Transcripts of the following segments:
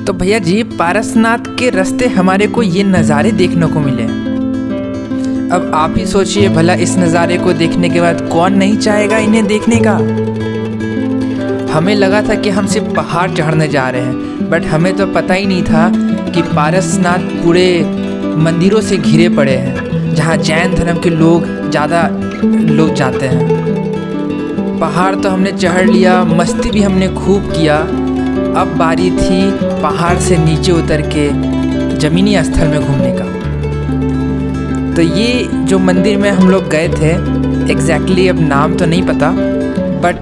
तो भैया जी, पारसनाथ के रास्ते हमारे को ये नज़ारे देखने को मिले। अब आप ही सोचिए भला, इस नज़ारे को देखने के बाद कौन नहीं चाहेगा इन्हें देखने का। हमें लगा था कि हम सिर्फ पहाड़ चढ़ने जा रहे हैं, बट हमें तो पता ही नहीं था कि पारसनाथ पूरे मंदिरों से घिरे पड़े हैं, जहाँ जैन धर्म के लोग ज़्यादा लोग जाते हैं। पहाड़ तो हमने चढ़ लिया, मस्ती भी हमने खूब किया। अब बारी थी पहाड़ से नीचे उतर के ज़मीनी स्थल में घूमने का। तो ये जो मंदिर में हम लोग गए थे, एग्जैक्टली अब नाम तो नहीं पता, बट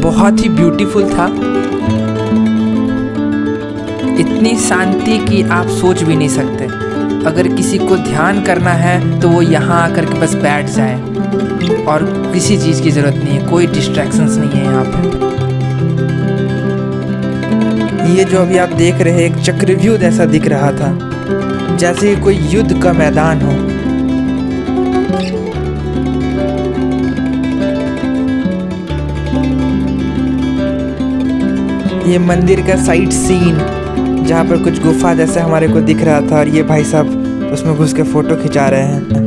बहुत ही ब्यूटीफुल था। इतनी शांति कि आप सोच भी नहीं सकते। अगर किसी को ध्यान करना है तो वो यहाँ आकर के बस बैठ जाए, और किसी चीज़ की ज़रूरत नहीं है, कोई डिस्ट्रैक्शंस नहीं है यहाँ पे। ये जो अभी आप देख रहे हैं, एक चक्रव्यूह जैसा दिख रहा था, जैसे कोई युद्ध का मैदान हो। ये मंदिर का साइड सीन, जहाँ पर कुछ गुफा जैसा हमारे को दिख रहा था, और ये भाई साहब उसमें घुस के फोटो खिंचा रहे हैं।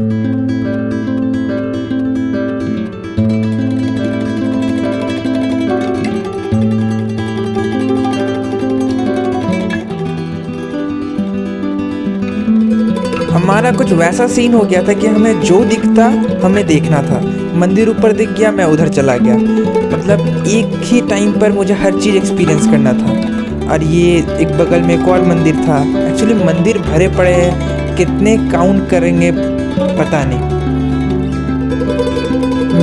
हमारा कुछ वैसा सीन हो गया था कि हमें जो दिखता हमें देखना था। मंदिर ऊपर दिख गया, मैं उधर चला गया। मतलब एक ही टाइम पर मुझे हर चीज़ एक्सपीरियंस करना था। और ये एक बगल में एक और मंदिर था। एक्चुअली मंदिर भरे पड़े हैं, कितने काउंट करेंगे पता नहीं।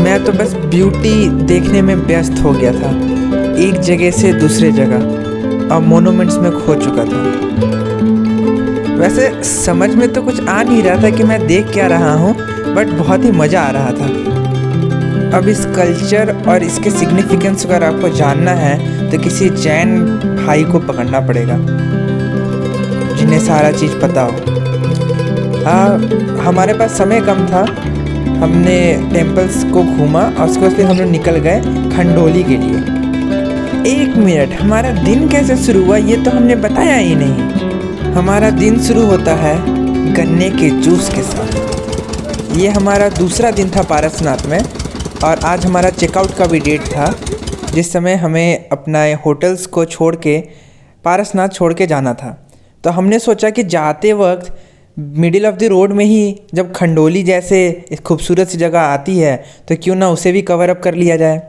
मैं तो बस ब्यूटी देखने में व्यस्त हो गया था, एक जगह से दूसरे जगह, और मोनूमेंट्स में खो चुका था। वैसे समझ में तो कुछ आ नहीं रहा था कि मैं देख क्या रहा हूँ, बट बहुत ही मज़ा आ रहा था। अब इस कल्चर और इसके सिग्निफिकेंस अगर आपको जानना है तो किसी जैन भाई को पकड़ना पड़ेगा, जिन्हें सारा चीज़ पता हो। हमारे पास समय कम था, हमने टेम्पल्स को घूमा और उसके बाद फिर हम लोग निकल गए खंडोली के लिए। 1 मिनट, हमारा दिन कैसे शुरू हुआ ये तो हमने बताया ही नहीं। हमारा दिन शुरू होता है गन्ने के जूस के साथ। ये हमारा दूसरा दिन था पारसनाथ में, और आज हमारा चेकआउट का भी डेट था, जिस समय हमें अपना होटल्स को छोड़ के पारसनाथ छोड़ के जाना था। तो हमने सोचा कि जाते वक्त मिडिल ऑफ द रोड में ही जब खंडोली जैसे खूबसूरत सी जगह आती है तो क्यों ना उसे भी कवर अप कर लिया जाए।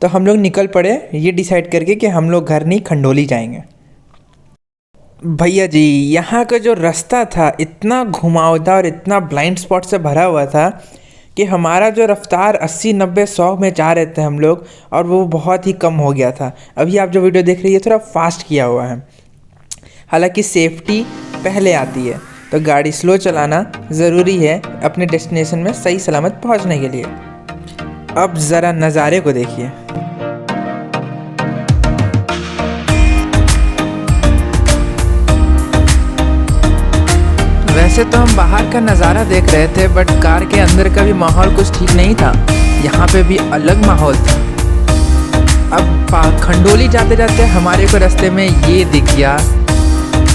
तो हम लोग निकल पड़े ये डिसाइड करके कि हम लोग घर नहीं खंडोली जाएंगे। भैया जी, यहाँ का जो रास्ता था इतना घुमावदार और इतना ब्लाइंड स्पॉट से भरा हुआ था कि हमारा जो रफ्तार 80, 90, 100 में जा रहे थे हम लोग, और वो बहुत ही कम हो गया था। अभी आप जो वीडियो देख रही है थोड़ा फास्ट किया हुआ है। हालांकि सेफ्टी पहले आती है, तो गाड़ी स्लो चलाना ज़रूरी है अपने डेस्टिनेशन में सही सलामत पहुँचने के लिए। अब ज़रा नज़ारे को देखिए। वैसे तो हम बाहर का नज़ारा देख रहे थे, बट कार के अंदर का भी माहौल कुछ ठीक नहीं था। यहाँ पे भी अलग माहौल था। अब खंडोली जाते जाते हमारे को रास्ते में ये दिख गया,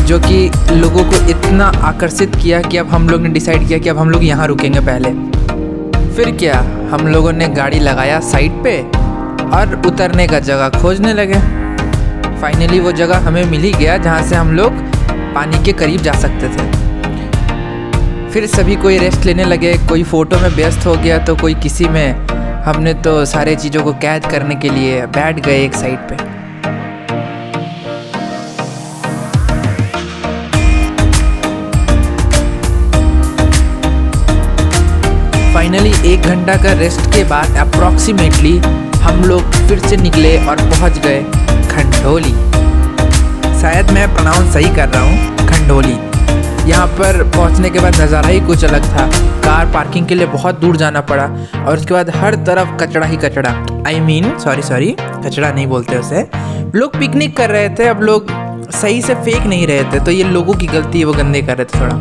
जो कि लोगों को इतना आकर्षित किया कि अब हम लोग ने डिसाइड किया कि अब हम लोग यहाँ रुकेंगे पहले। फिर क्या, हम लोगों ने गाड़ी लगाया साइड पे और उतरने का जगह खोजने लगे। फाइनली वो जगह हमें मिल ही गया जहाँ से हम लोग पानी के करीब जा सकते थे। फिर सभी कोई रेस्ट लेने लगे, कोई फ़ोटो में व्यस्त हो गया तो कोई किसी में। हमने तो सारे चीज़ों को कैद करने के लिए बैठ गए एक साइड पे। फाइनली 1 घंटा का रेस्ट के बाद अप्रॉक्सीमेटली हम लोग फिर से निकले और पहुंच गए खंडोली। शायद मैं प्रोनाउंस सही कर रहा हूँ, खंडोली। यहाँ पर पहुँचने के बाद नज़ारा ही कुछ अलग था। कार पार्किंग के लिए बहुत दूर जाना पड़ा, और उसके बाद हर तरफ कचड़ा ही कचड़ा। सॉरी, कचड़ा नहीं बोलते उसे। लोग पिकनिक कर रहे थे, अब लोग सही से फेंक नहीं रहे थे, तो ये लोगों की गलती है, वो गंदे कर रहे थे थोड़ा।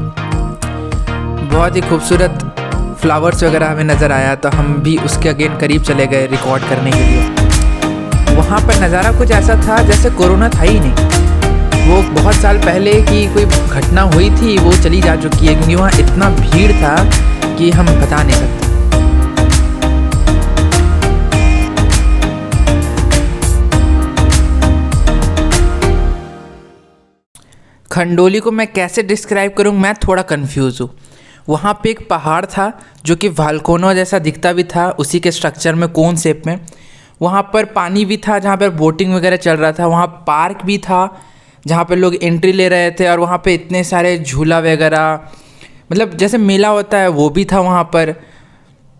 बहुत ही खूबसूरत फ्लावर्स वगैरह हमें नज़र आया, तो हम भी उसके अगेन करीब चले गए रिकॉर्ड करने के लिए। वहाँ पर नज़ारा कुछ ऐसा था जैसे कोरोना था ही नहीं। वो बहुत साल पहले की कोई घटना हुई थी, वो चली जा चुकी है, क्योंकि वहाँ इतना भीड़ था कि हम बता नहीं सकते। खंडोली को मैं कैसे डिस्क्राइब करूँ, मैं थोड़ा कंफ्यूज हूँ। वहाँ पे एक पहाड़ था जो कि वाल्कोनो जैसा दिखता भी था, उसी के स्ट्रक्चर में, कोन शेप में। वहाँ पर पानी भी था जहाँ पर बोटिंग वगैरह चल रहा था। वहाँ पार्क भी था जहाँ पे लोग एंट्री ले रहे थे, और वहाँ पे इतने सारे झूला वगैरह, मतलब जैसे मेला होता है वो भी था वहाँ पर।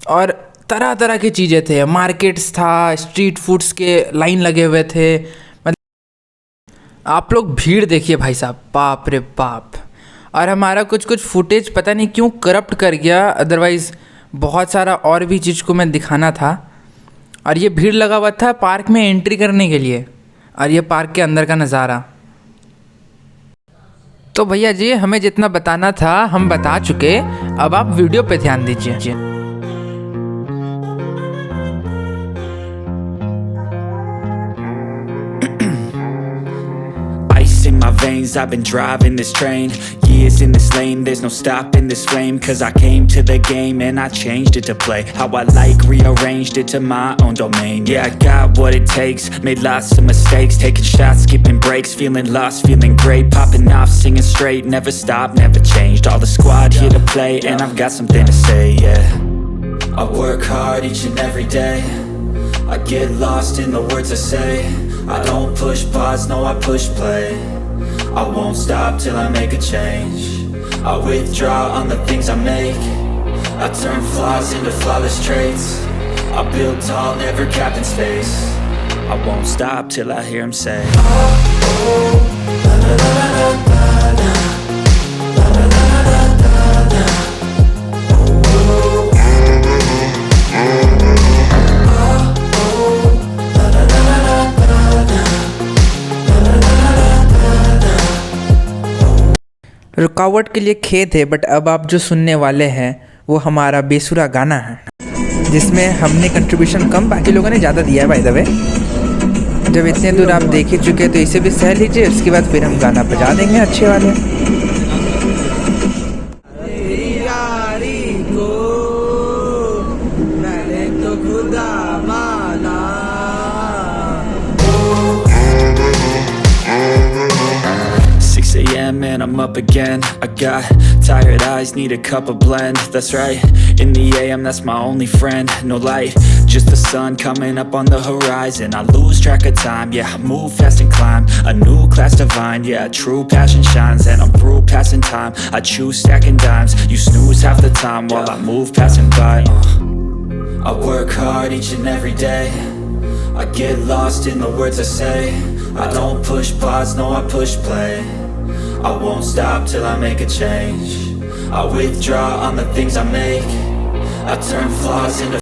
और तरह तरह की चीज़ें थे, मार्केट्स था, स्ट्रीट फूड्स के लाइन लगे हुए थे। मतलब आप लोग भीड़ देखिए भाई साहब, बाप रे बाप। और हमारा कुछ कुछ फुटेज पता नहीं क्यों करप्ट कर गया, अदरवाइज़ बहुत सारा और भी चीज़ को मैं दिखाना था। और ये भीड़ लगा हुआ था पार्क में एंट्री करने के लिए, और ये पार्क के अंदर का नज़ारा। तो भैया जी, हमें जितना बताना था हम बता चुके, अब आप वीडियो पे ध्यान दीजिए। In my veins, I've been driving this train. Years in this lane, there's no stopping this flame. Cause I came to the game and I changed it to play how I like, rearranged it to my own domain. Yeah, I got what it takes, made lots of mistakes, taking shots, skipping breaks, feeling lost, feeling great, popping off, singing straight, never stopped, never changed. All the squad here to play and I've got something to say, yeah. I work hard each and every day, I get lost in the words I say. I don't push pause, no I push play. I won't stop till I make a change. I withdraw on the things I make. I turn flaws into flawless traits. I build tall, never capped in space. I won't stop till I hear him say, oh, oh, la la la la la la, la la la la la la, oh, oh. रुकावट के लिए खेद है, but अब आप जो सुनने वाले हैं वो हमारा बेसुरा गाना है, जिसमें हमने कंट्रीब्यूशन कम, बाकी लोगों ने ज़्यादा दिया है बाय द वे। जब इतने दूर आप देख ही चुके हैं तो इसे भी सह लीजिए, उसके बाद फिर हम गाना बजा देंगे अच्छे वाले। And I'm up again. I got tired eyes, need a cup of blend. That's right, in the AM, that's my only friend. No light, just the sun coming up on the horizon. I lose track of time, yeah, I move fast and climb a new class divine, yeah, true passion shines. And I'm through passing time, I choose stacking dimes. You snooze half the time while I move passing by. I work hard each and every day, I get lost in the words I say. I don't push pause, no I push play. I won't stop till I make a change. I withdraw on the things I make. I turn flaws into